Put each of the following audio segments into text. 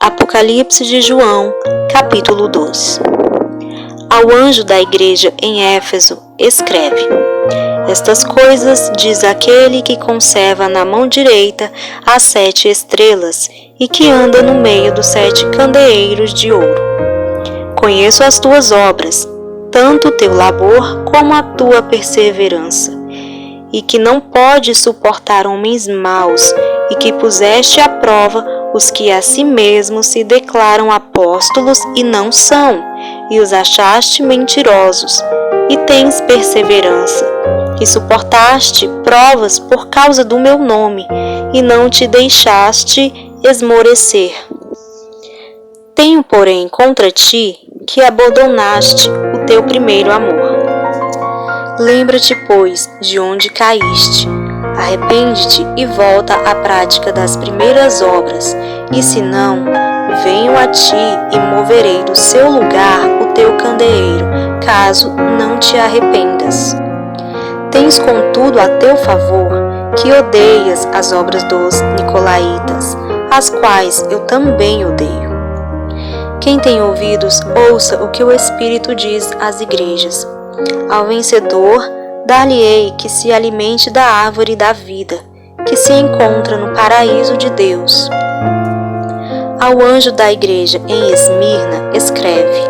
Apocalipse de João, capítulo 2. Ao anjo da igreja em Éfeso, escreve: Estas coisas diz aquele que conserva na mão direita as 7 estrelas e que anda no meio dos 7 candeeiros de ouro. Conheço as tuas obras, tanto o teu labor como a tua perseverança, e que não podes suportar homens maus, e que puseste à prova os que a si mesmos se declaram apóstolos e não são, e os achaste mentirosos, e tens perseverança, e suportaste provas por causa do meu nome, e não te deixaste esmorecer. Tenho, porém, contra ti que abandonaste o teu primeiro amor. Lembra-te, pois, de onde caíste. Arrepende-te e volta à prática das primeiras obras, e se não, venho a ti e moverei do seu lugar o teu candeeiro, caso não te arrependas. Tens, contudo, a teu favor que odeias as obras dos nicolaítas, as quais eu também odeio. Quem tem ouvidos, ouça o que o Espírito diz às igrejas. Ao vencedor, dar-lhe-ei que se alimente da árvore da vida, que se encontra no paraíso de Deus. Ao anjo da igreja em Esmirna, escreve: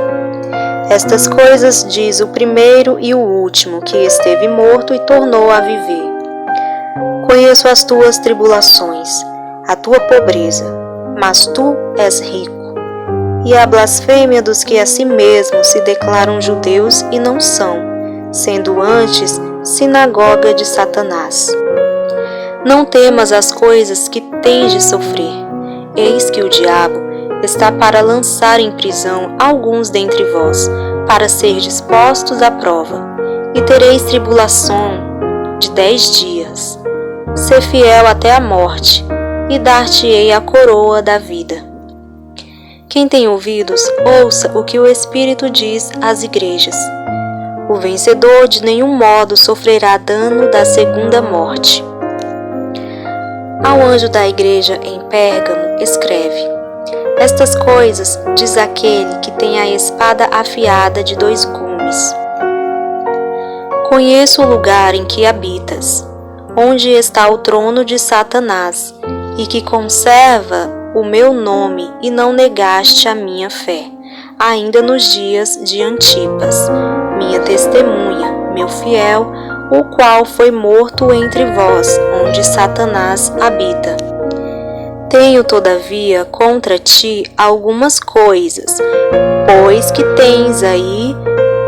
Estas coisas diz o primeiro e o último, que esteve morto e tornou a viver. Conheço as tuas tribulações, a tua pobreza, mas tu és rico, e a blasfêmia dos que a si mesmos se declaram judeus e não são, sendo antes sinagoga de Satanás. Não temas as coisas que tens de sofrer. Eis que o diabo está para lançar em prisão alguns dentre vós, para serdes postos à prova, e tereis tribulação de 10 dias. Sê fiel até a morte, e dar-te-ei a coroa da vida. Quem tem ouvidos, ouça o que o Espírito diz às igrejas. O vencedor de nenhum modo sofrerá dano da segunda morte. Ao anjo da igreja em Pérgamo, escreve: Estas coisas diz aquele que tem a espada afiada de 2 gumes. Conheço o lugar em que habitas, onde está o trono de Satanás, e que conserva o meu nome e não negaste a minha fé, ainda nos dias de Antipas, minha testemunha, meu fiel, o qual foi morto entre vós, onde Satanás habita. Tenho, todavia, contra ti algumas coisas, pois que tens aí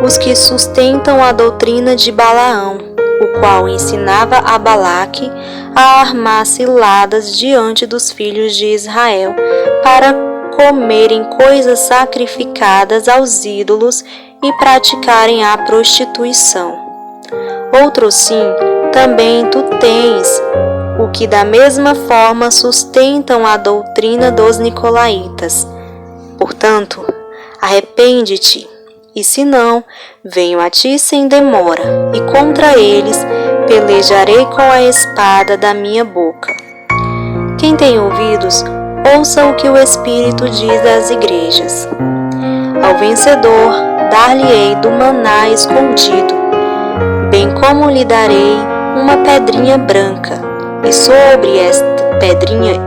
os que sustentam a doutrina de Balaão, o qual ensinava a Balaque a armar ciladas diante dos filhos de Israel, para comerem coisas sacrificadas aos ídolos e praticarem a prostituição. Outro sim, também tu tens, o que da mesma forma sustentam a doutrina dos nicolaítas. Portanto, arrepende-te, e se não, venho a ti sem demora, e contra eles pelejarei com a espada da minha boca. Quem tem ouvidos, ouça o que o Espírito diz às igrejas. Ao vencedor, dar-lhe-ei do maná escondido, bem como lhe darei uma pedrinha branca, e sobre esta pedrinha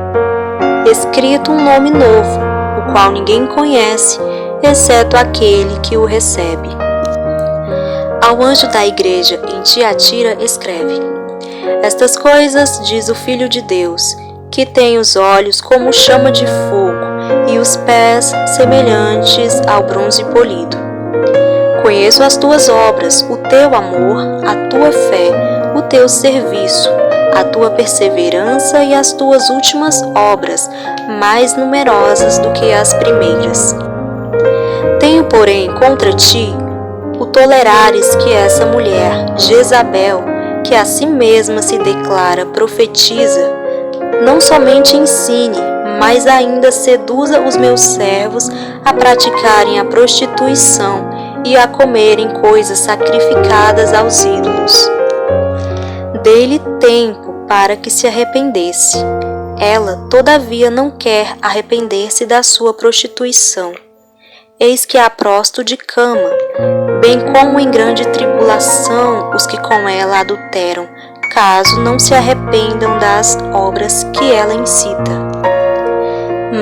escrito um nome novo, o qual ninguém conhece, exceto aquele que o recebe. Ao anjo da igreja em Tiatira escreve: Estas coisas diz o Filho de Deus, que tem os olhos como chama de fogo e os pés semelhantes ao bronze polido. Conheço as tuas obras, o teu amor, a tua fé, o teu serviço, a tua perseverança e as tuas últimas obras, mais numerosas do que as primeiras. Tenho, porém, contra ti o tolerares que essa mulher, Jezabel, que a si mesma se declara profetiza, não somente ensine, mas ainda seduza os meus servos a praticarem a prostituição e a comerem coisas sacrificadas aos ídolos. Dei-lhe tempo para que se arrependesse. Ela, todavia, não quer arrepender-se da sua prostituição. Eis que a prosto de cama, bem como em grande tribulação os que com ela adulteram, caso não se arrependam das obras que ela incita.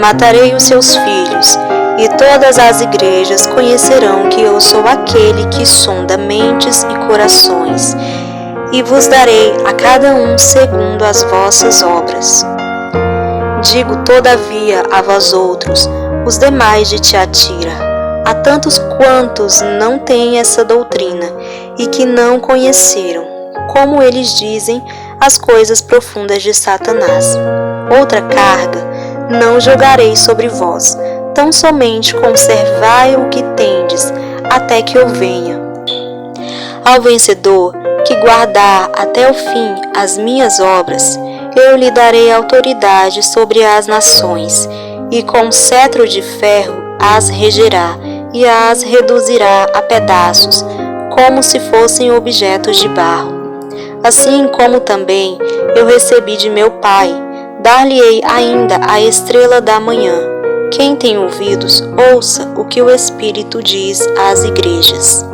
Matarei os seus filhos, e todas as igrejas conhecerão que eu sou aquele que sonda mentes e corações, e vos darei a cada um segundo as vossas obras. Digo todavia a vós outros, os demais de Tiatira, a tantos quantos não têm essa doutrina e que não conheceram, como eles dizem, as coisas profundas de Satanás. Outra carga não jogarei sobre vós, tão somente conservai o que tendes, até que eu venha. Ao vencedor, que guardar até o fim as minhas obras, eu lhe darei autoridade sobre as nações, e com cetro de ferro as regerá, e as reduzirá a pedaços, como se fossem objetos de barro. Assim como também eu recebi de meu Pai, dar-lhe-ei ainda a estrela da manhã. Quem tem ouvidos, ouça o que o Espírito diz às igrejas.